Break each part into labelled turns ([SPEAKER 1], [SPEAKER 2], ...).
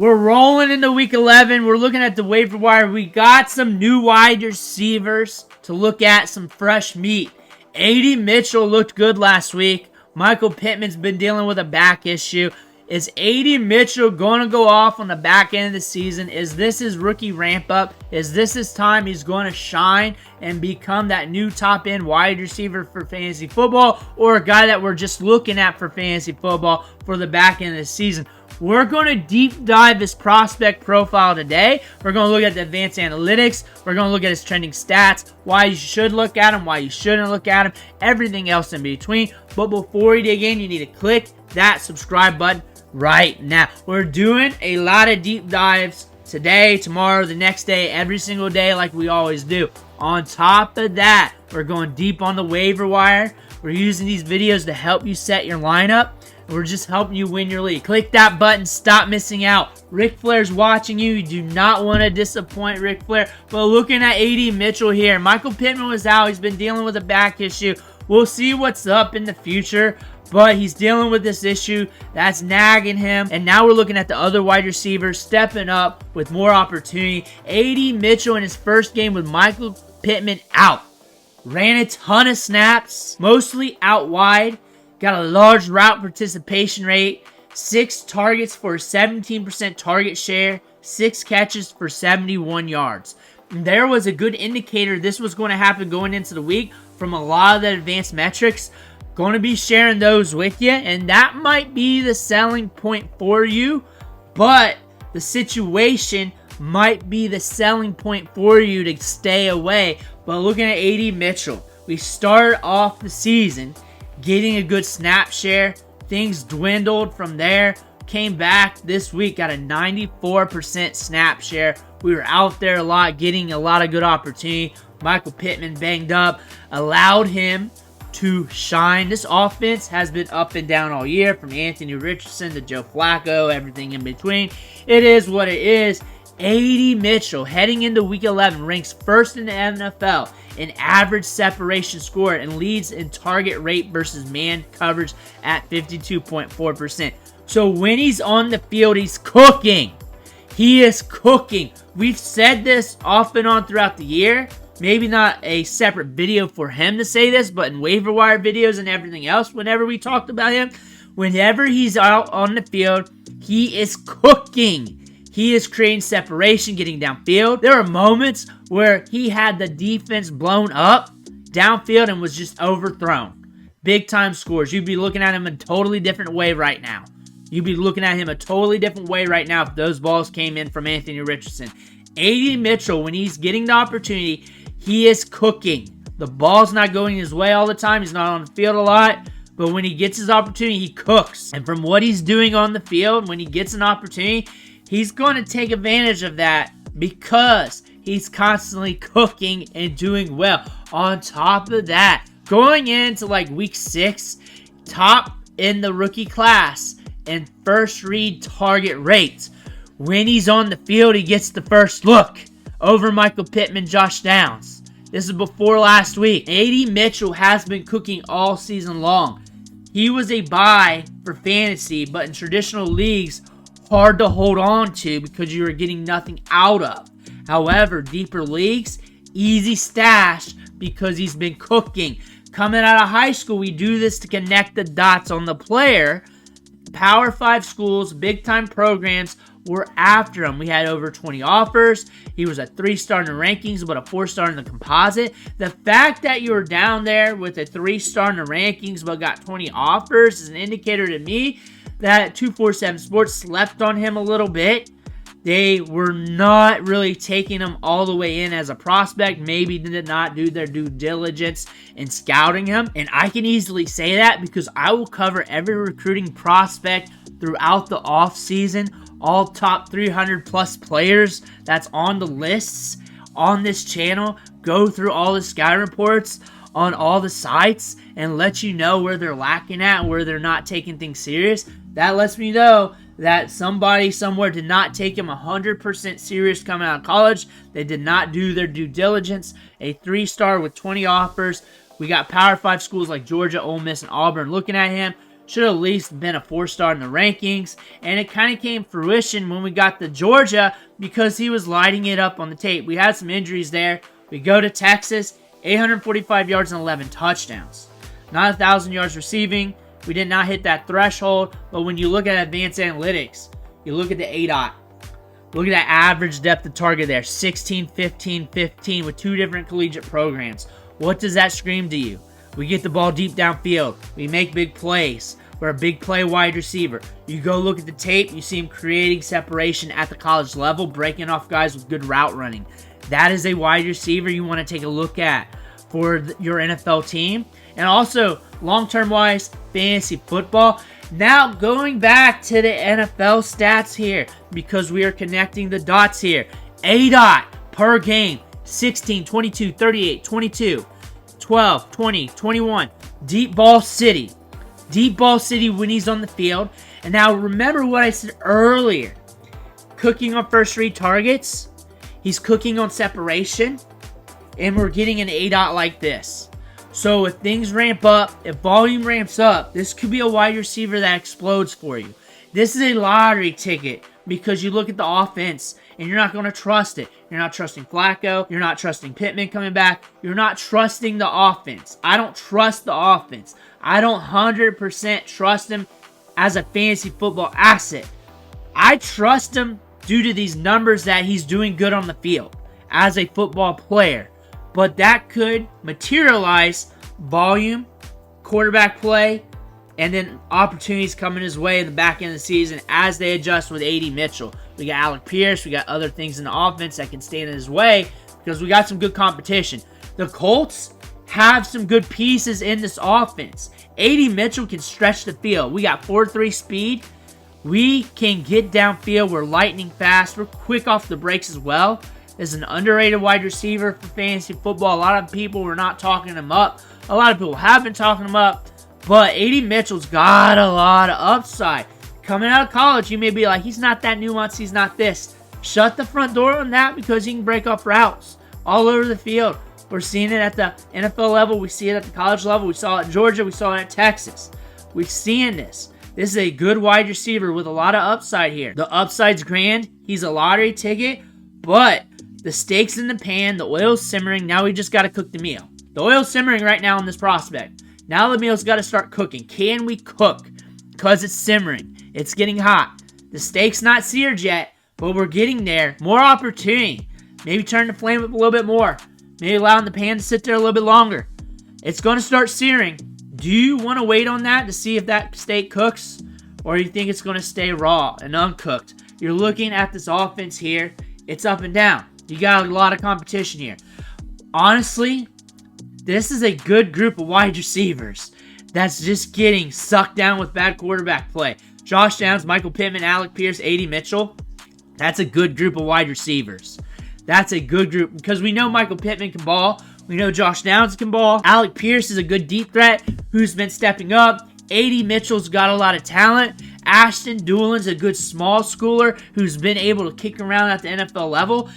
[SPEAKER 1] We're rolling into week 11. We're looking at the waiver wire. We got some new wide receivers to look at, some fresh meat. Adonai Mitchell looked good last week. Michael Pittman's been dealing with a back issue. Is Adonai Mitchell going to go off on the back end of the season? Is this his rookie ramp up? Is this his time he's going to shine and become that new top end wide receiver for fantasy football, or a guy that we're just looking at for fantasy football for the back end of the season? We're going to deep dive his prospect profile today. We're going to look at the advanced analytics. We're going to look at his trending stats, why you should look at him, why you shouldn't look at him, everything else in between. But before you dig in, you need to click that subscribe button right now. We're doing a lot of deep dives today, tomorrow, the next day, every single day like we always do. On top of that, we're going deep on the waiver wire. We're using these videos to help you set your lineup. We're just helping you win your league. Click that button. Stop missing out. Ric Flair's watching you. You do not want to disappoint Ric Flair. But looking at Adonai Mitchell here, Michael Pittman was out. He's been dealing with a back issue. We'll see what's up in the future. But he's dealing with this issue that's nagging him. And now we're looking at the other wide receivers stepping up with more opportunity. Adonai Mitchell in his first game with Michael Pittman out. Ran a ton of snaps, mostly out wide. Got a large route participation rate, 6 targets for a 17% target share, 6 catches for 71 yards. And there was a good indicator this was going to happen going into the week from a lot of the advanced metrics. Going to be sharing those with you, and that might be the selling point for you, but the situation might be the selling point for you to stay away. But looking at Adonai Mitchell, we started off the season getting a good snap share. Things dwindled from there. Came back this week, got a 94% snap share. We were out there a lot, getting a lot of good opportunity. Michael Pittman banged up, allowed him to shine. This offense has been up and down all year, from Anthony Richardson to Joe Flacco, everything in between. It is what it is. Adonai Mitchell, heading into week 11, ranks first in the NFL in average separation score and leads in target rate versus man coverage at 52.4%. So when he's on the field, he's cooking. He is cooking. We've said this off and on throughout the year. Maybe not a separate video for him to say this, but in waiver wire videos and everything else, whenever we talked about him, whenever he's out on the field, he is cooking. He is creating separation, getting downfield. There are moments where he had the defense blown up downfield and was just overthrown. Big time scores. You'd be looking at him in a totally different way right now. You'd be looking at him a totally different way right now if those balls came in from Anthony Richardson. Adonai Mitchell, when he's getting the opportunity, he is cooking. The ball's not going his way all the time. He's not on the field a lot. But when he gets his opportunity, he cooks. And from what he's doing on the field, when he gets an opportunity, he's going to take advantage of that because he's constantly cooking and doing well. On top of that, going into like week 6, top in the rookie class and first read target rates. When he's on the field, he gets the first look over Michael Pittman, Josh Downs. This is before last week. Adonai Mitchell has been cooking all season long. He was a buy for fantasy, but in traditional leagues, hard to hold on to because you are getting nothing out of. However, deeper leagues, easy stash because he's been cooking. Coming out of high school, we do this to connect the dots on the player. Power 5 schools, big-time programs were after him. We had over 20 offers. He was a 3-star in the rankings, but a 4-star in the composite. The fact that you were down there with a 3-star in the rankings, but got 20 offers is an indicator to me that 247 Sports slept on him a little bit. They were not really taking him all the way in as a prospect. Maybe did not do their due diligence in scouting him. And I can easily say that because I will cover every recruiting prospect throughout the offseason. All top 300 plus players that's on the lists on this channel. Go through all the scout reports on all the sites and let you know where they're lacking at, where they're not taking things serious. That lets me know that somebody somewhere did not take him 100% serious coming out of college. They did not do their due diligence. A 3-star with 20 offers. We got Power 5 schools like Georgia, Ole Miss, and Auburn looking at him. should have at least been a 4-star in the rankings. And it kind of came fruition when we got to Georgia because he was lighting it up on the tape. We had some injuries there. We go to Texas, 845 yards and 11 touchdowns. Not 1,000 yards receiving. We did not hit that threshold. But when you look at advanced analytics, you look at the ADOT. Look at that average depth of target there. 16, 15, 15 with 2 different collegiate programs. What does that scream to you? We get the ball deep downfield. We make big plays. We're a big play wide receiver. You go look at the tape. You see him creating separation at the college level, breaking off guys with good route running. That is a wide receiver you want to take a look at for your NFL team. And also, long-term wise, fantasy football. Now, going back to the NFL stats here, because we are connecting the dots here. ADOT per game, 16, 22, 38, 22, 12, 20, 21. Deep ball city. Deep ball city when he's on the field. And now, remember what I said earlier. Cooking on first read targets. He's cooking on separation. And we're getting an ADOT like this. So if things ramp up, if volume ramps up, this could be a wide receiver that explodes for you. This is a lottery ticket because you look at the offense and you're not going to trust it. You're not trusting Flacco. You're not trusting Pittman coming back. You're not trusting the offense. I don't trust the offense. I don't 100% trust him as a fantasy football asset. I trust him due to these numbers that he's doing good on the field as a football player. But that could materialize volume, quarterback play, and then opportunities coming his way in the back end of the season as they adjust with Adonai Mitchell. We got Alec Pierce. We got other things in the offense that can stand in his way because we got some good competition. The Colts have some good pieces in this offense. Adonai Mitchell can stretch the field. We got 4.3 speed. We can get downfield. We're lightning fast. We're quick off the brakes as well. Is an underrated wide receiver for fantasy football. A lot of people were not talking him up. A lot of people have been talking him up. But Adonai Mitchell's got a lot of upside. Coming out of college, you may be like, he's not that nuanced, he's not this. Shut the front door on that because he can break off routes all over the field. We're seeing it at the NFL level. We see it at the college level. We saw it at Georgia. We saw it at Texas. We're seeing this. This is a good wide receiver with a lot of upside here. The upside's grand. He's a lottery ticket. But the steak's in the pan, the oil's simmering, now we just got to cook the meal. The oil's simmering right now on this prospect. Now the meal's got to start cooking. Can we cook? Because it's simmering. It's getting hot. The steak's not seared yet, but we're getting there. More opportunity. Maybe turn the flame up a little bit more. Maybe allowing the pan to sit there a little bit longer. It's going to start searing. Do you want to wait on that to see if that steak cooks? Or do you think it's going to stay raw and uncooked? You're looking at this offense here. It's up and down. You got a lot of competition here. Honestly, this is a good group of wide receivers that's just getting sucked down with bad quarterback play. Josh Downs, Michael Pittman, Alec Pierce, Adonai Mitchell. That's a good group of wide receivers. That's a good group because we know Michael Pittman can ball. We know Josh Downs can ball. Alec Pierce is a good deep threat who's been stepping up. Adonai Mitchell's got a lot of talent. Ashton Doolin's a good small schooler who's been able to kick around at the NFL level.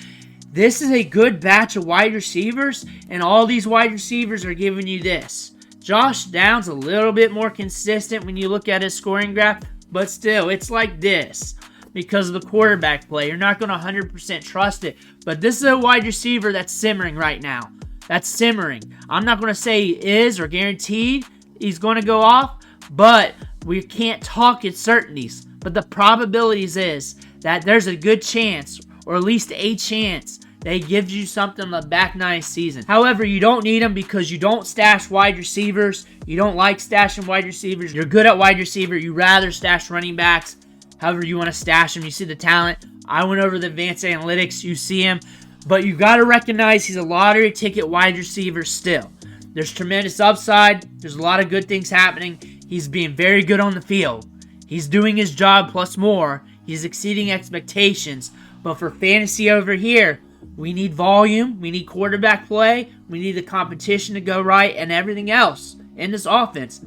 [SPEAKER 1] This is a good batch of wide receivers, and all these wide receivers are giving you this. Josh Downs a little bit more consistent when you look at his scoring graph, but still, it's like this because of the quarterback play. You're not going to 100% trust it, but this is a wide receiver that's simmering right now. That's simmering. I'm not going to say he is or guaranteed he's going to go off, but we can't talk in certainties. But the probabilities is that there's a good chance, or at least a chance, that he gives you something the back nine season. However, you don't need him because you don't stash wide receivers. You don't like stashing wide receivers. You're good at wide receiver. You rather stash running backs. However you want to stash him. You see the talent. I went over the advanced analytics. You see him. But you got to recognize he's a lottery ticket wide receiver still. There's tremendous upside. There's a lot of good things happening. He's being very good on the field. He's doing his job plus more. He's exceeding expectations. But for fantasy over here, we need volume, we need quarterback play, we need the competition to go right, and everything else in this offense.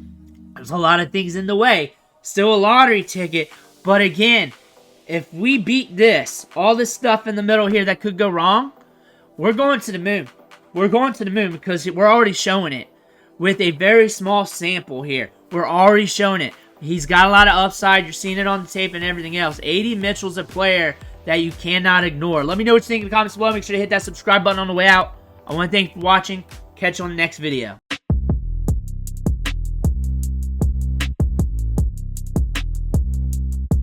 [SPEAKER 1] There's a lot of things in the way. Still a lottery ticket, but again, if we beat this, all this stuff in the middle here that could go wrong, we're going to the moon. We're going to the moon because we're already showing it with a very small sample here. We're already showing it. He's got a lot of upside. You're seeing it on the tape and everything else. AD Mitchell's a player that you cannot ignore. Let me know what you think in the comments below. Make sure to hit that subscribe button on the way out. I want to thank you for watching. Catch you on the next video.